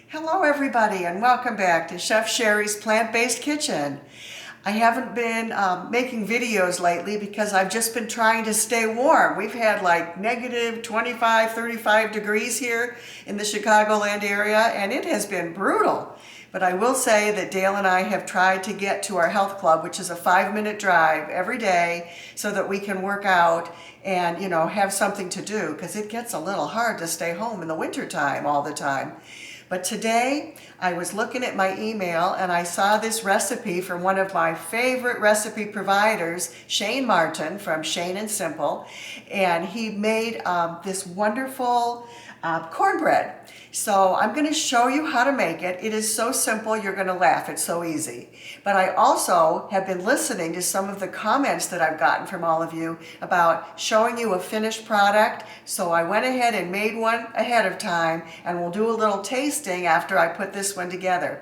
Hello everybody and welcome back to Chef Sherry's Plant-Based Kitchen. I haven't been making videos lately because I've just been trying to stay warm. We've had like negative 25, 35 degrees here in the Chicagoland area and it has been brutal. But I will say that Dale and I have tried to get to our health club, which is a 5-minute drive every day so that we can work out and, you know, have something to do because it gets a little hard to stay home in the wintertime all the time. But today I was looking at my email and I saw this recipe from one of my favorite recipe providers, Shane Martin from Shane and Simple, and he made this wonderful cornbread. So I'm going to show you how to make it. It is so simple, you're going to laugh. It's so easy. But I also have been listening to some of the comments that I've gotten from all of you about showing you a finished product. So I went ahead and made one ahead of time, and we'll do a little tasting after I put this one together.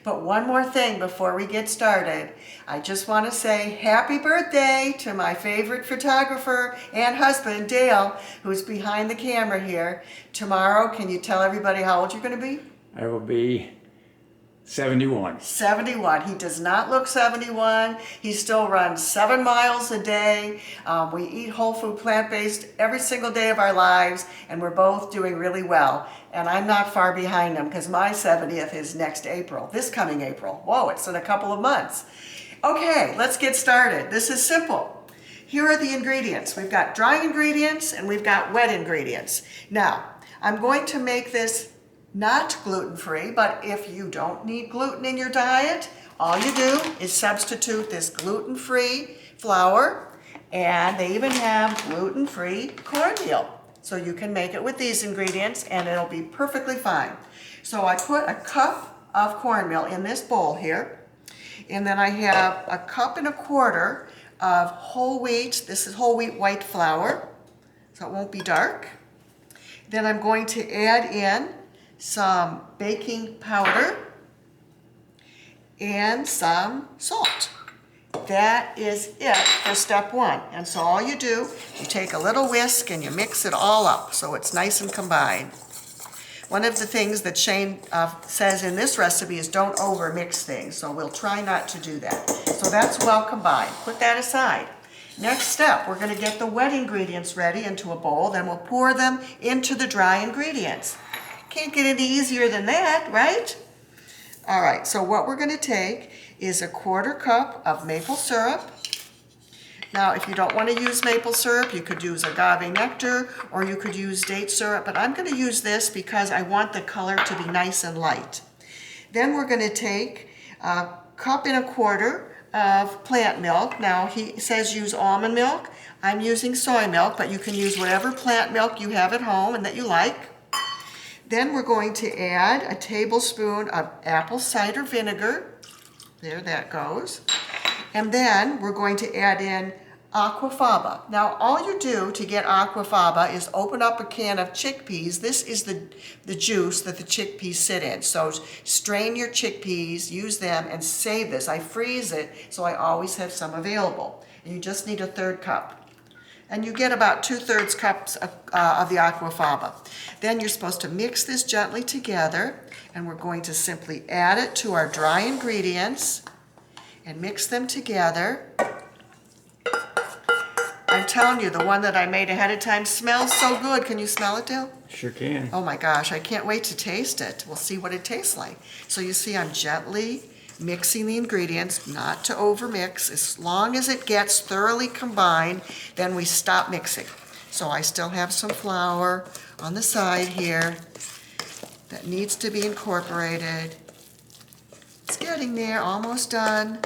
But one more thing before we get started. I just want to say happy birthday to my favorite photographer and husband, Dale, who's behind the camera here. Tomorrow, can you tell everybody how old you're going to be? I will be 71. 71. He does not look 71. He still runs 7 miles a day. We eat whole food plant-based every single day of our lives, and we're both doing really well. And I'm not far behind him because my 70th is next April, this coming April. Whoa, it's in a couple of months. Okay, let's get started. This is simple. Here are the ingredients. We've got dry ingredients and we've got wet ingredients. Now, I'm going to make this not gluten-free, but if you don't need gluten in your diet, all you do is substitute this gluten-free flour, and they even have gluten-free cornmeal. So you can make it with these ingredients and it'll be perfectly fine. So I put a cup of cornmeal in this bowl here, and then I have a cup and a quarter of whole wheat. This is whole wheat white flour, so it won't be dark. Then I'm going to add in some baking powder and some salt. That is it for step one. And so all you do, you take a little whisk and you mix it all up so it's nice and combined. One of the things that Shane says in this recipe is don't overmix things, so we'll try not to do that. So that's well combined. Put that aside. Next step, we're going to get the wet ingredients ready into a bowl, then we'll pour them into the dry ingredients. Can't get any easier than that, right? All right, so what we're going to take is a 1/4 cup of maple syrup. Now, if you don't want to use maple syrup, you could use agave nectar or you could use date syrup, but I'm going to use this because I want the color to be nice and light. Then we're going to take a 1.25 cups of plant milk. Now, he says use almond milk. I'm using soy milk, but you can use whatever plant milk you have at home and that you like. Then we're going to add a tablespoon of apple cider vinegar. There that goes. And then we're going to add in aquafaba. Now all you do to get aquafaba is open up a can of chickpeas. This is the juice that the chickpeas sit in. So strain your chickpeas, use them, and save this. I freeze it so I always have some available. And you just need a 1/3 cup. And you get about 2/3 cups of the aquafaba. Then you're supposed to mix this gently together, and we're going to simply add it to our dry ingredients and mix them together. I'm telling you, the one that I made ahead of time smells so good. Can you smell it, Dale? Sure can. Oh my gosh, I can't wait to taste it. We'll see what it tastes like. So you see I'm gently mixing the ingredients, not to overmix. As long as it gets thoroughly combined, then we stop mixing. So I still have some flour on the side here that needs to be incorporated. It's getting there, almost done.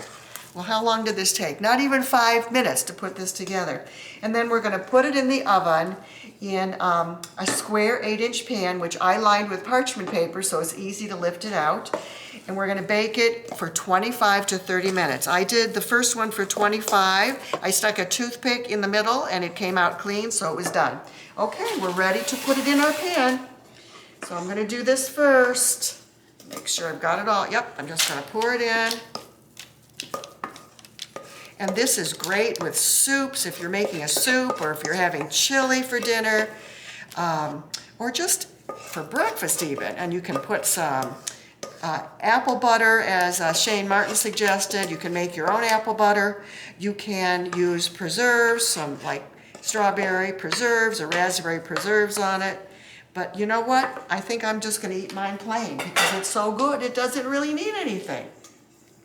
Well, how long did this take? Not even 5 minutes to put this together. And then we're going to put it in the oven in a square 8-inch pan, which I lined with parchment paper so it's easy to lift it out. And we're going to bake it for 25 to 30 minutes. I did the first one for 25. I stuck a toothpick in the middle and it came out clean, so it was done. Okay, we're ready to put it in our pan. So I'm going to do this first. Make sure I've got it all. Yep, I'm just going to pour it in. And this is great with soups, if you're making a soup or if you're having chili for dinner, or just for breakfast even. And you can put some apple butter, as Shane Martin suggested. You can make your own apple butter. You can use preserves, some like strawberry preserves or raspberry preserves on it. But you know what? I think I'm just going to eat mine plain because it's so good. It doesn't really need anything.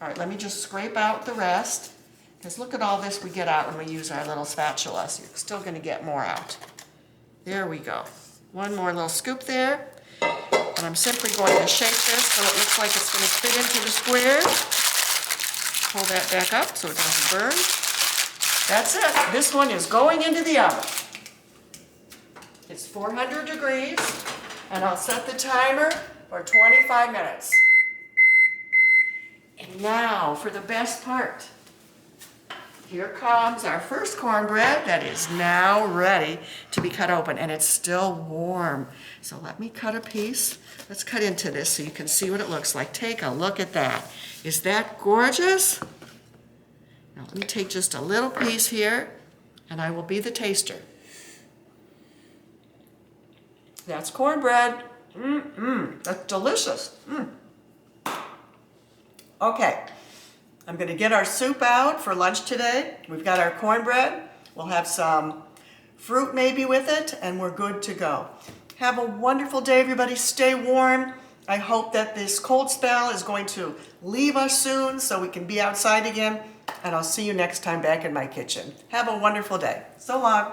All right, let me just scrape out the rest. Because look at all this we get out when we use our little spatula. So you're still going to get more out. There we go. One more little scoop there. And I'm simply going to shake this so it looks like it's going to fit into the square. Pull that back up so it doesn't burn. That's it. This one is going into the oven. It's 400 degrees, and I'll set the timer for 25 minutes. And now for the best part. Here comes our first cornbread that is now ready to be cut open, and it's still warm. So let me cut a piece. Let's cut into this so you can see what it looks like. Take a look at that. Is that gorgeous? Now let me take just a little piece here, and I will be the taster. That's cornbread. That's delicious. Okay. I'm going to get our soup out for lunch today. We've got our cornbread. We'll have some fruit maybe with it, and we're good to go. Have a wonderful day, everybody. Stay warm. I hope that this cold spell is going to leave us soon so we can be outside again. And I'll see you next time back in my kitchen. Have a wonderful day. So long.